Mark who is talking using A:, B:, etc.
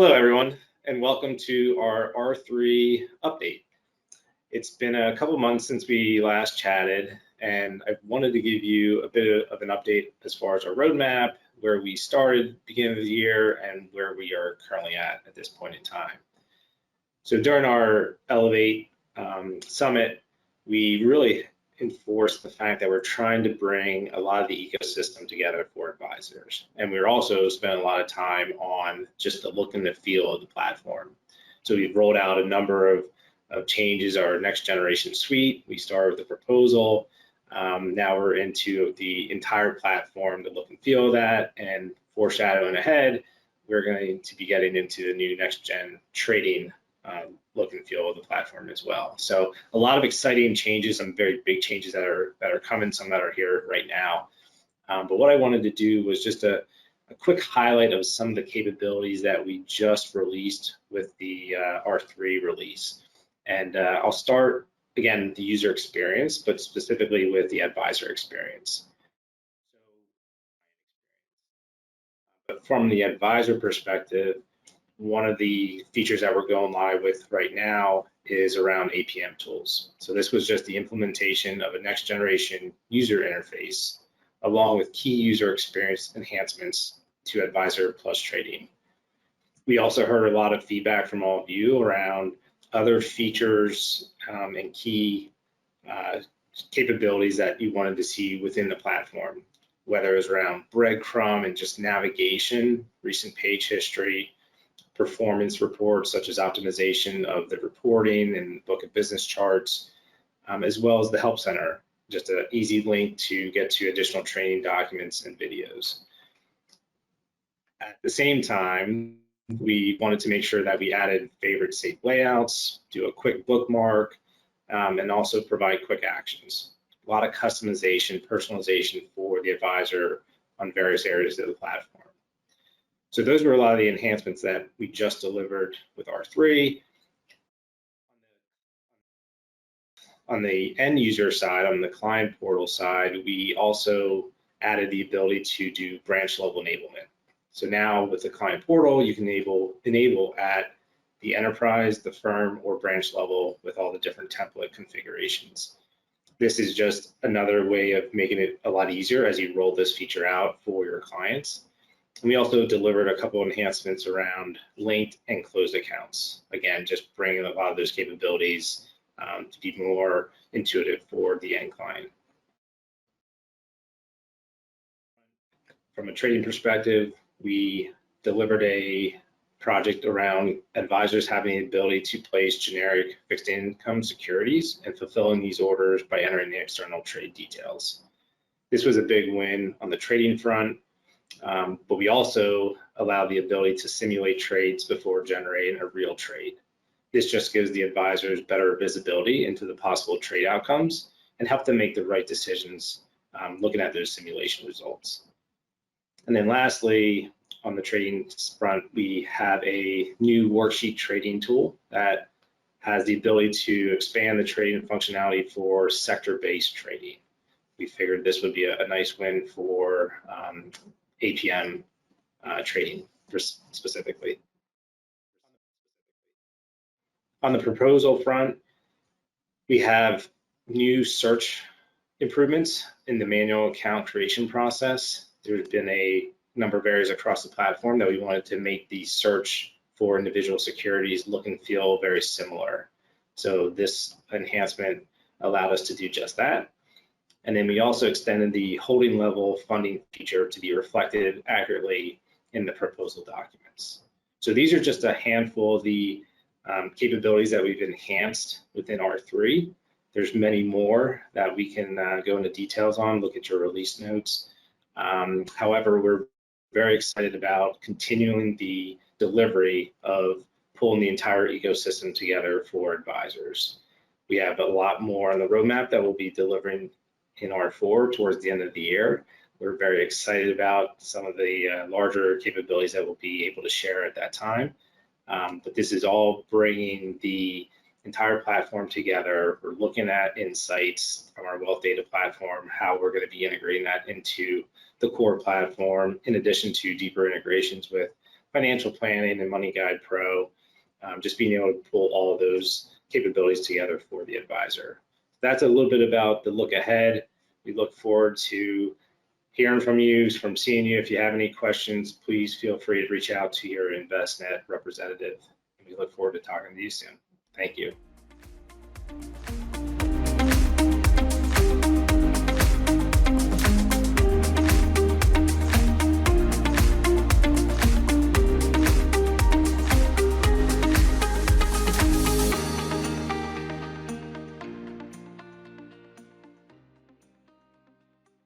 A: Hello, everyone, and welcome to our R3 update. It's been a couple months since we last chatted, and I wanted to give you a bit of an update as far as our roadmap, where we started beginning of the year, and where we are currently at this point in time. So during our Elevate Summit, we really enforced the fact that we're trying to bring a lot of the ecosystem together for advisors. And we're also spending a lot of time on just the look and the feel of the platform. So we've rolled out a number of changes, our next generation suite. We started with the proposal. Now we're into the entire platform, the look and feel of that, and foreshadowing ahead, we're going to be getting into the new next gen trading look and feel of the platform as well. So a lot of exciting changes, some very big changes that are coming, some that are here right now. But what I wanted to do was just a quick highlight of some of the capabilities that we just released with the R3 release. And I'll start, again, the user experience, but specifically with the advisor experience. But from the advisor perspective, one of the features that we're going live with right now is around APM tools. So this was just the implementation of a next generation user interface, along with key user experience enhancements to Advisor Plus Trading. We also heard a lot of feedback from all of you around other features and key capabilities that you wanted to see within the platform, whether it was around breadcrumb and just navigation, recent page history, performance reports such as optimization of the reporting and book of business charts, as well as the help center, just an easy link to get to additional training documents and videos. At the same time, we wanted to make sure that we added favorite safe layouts, do a quick bookmark, and also provide quick actions. A lot of customization, personalization for the advisor on various areas of the platform. So those were a lot of the enhancements that we just delivered with R3. On the end user side, on the client portal side, we also added the ability to do branch level enablement. So now with the client portal, you can enable at the enterprise, the firm, or branch level with all the different template configurations. This is just another way of making it a lot easier as you roll this feature out for your clients. And we also delivered a couple of enhancements around linked and closed accounts. Again, just bringing a lot of those capabilities to be more intuitive for the end client. From a trading perspective, we delivered a project around advisors having the ability to place generic fixed income securities and fulfilling these orders by entering the external trade details. This was a big win on the trading front. But we also allow the ability to simulate trades before generating a real trade. This just gives the advisors better visibility into the possible trade outcomes and help them make the right decisions looking at those simulation results. And then lastly, on the trading front, we have a new worksheet trading tool that has the ability to expand the trading functionality for sector-based trading. We figured this would be a nice win for APM trading specifically. On the proposal front, we have new search improvements in the manual account creation process. There's been a number of areas across the platform that we wanted to make the search for individual securities look and feel very similar. So this enhancement allowed us to do just that. And then we also extended the holding level funding feature to be reflected accurately in the proposal documents. So these are just a handful of the capabilities that we've enhanced within R3. There's many more that we can go into details on, look at your release notes. However, we're very excited about continuing the delivery of pulling the entire ecosystem together for advisors. We have a lot more on the roadmap that we'll be delivering in R4 towards the end of the year. We're very excited about some of the larger capabilities that we'll be able to share at that time. But this is all bringing the entire platform together. We're looking at insights from our wealth data platform, how we're going to be integrating that into the core platform, in addition to deeper integrations with financial planning and Money Guide Pro, just being able to pull all of those capabilities together for the advisor. That's a little bit about the look ahead. We look forward to hearing from you, from seeing you. If you have any questions, please feel free to reach out to your Envestnet representative. We look forward to talking to you soon. Thank you.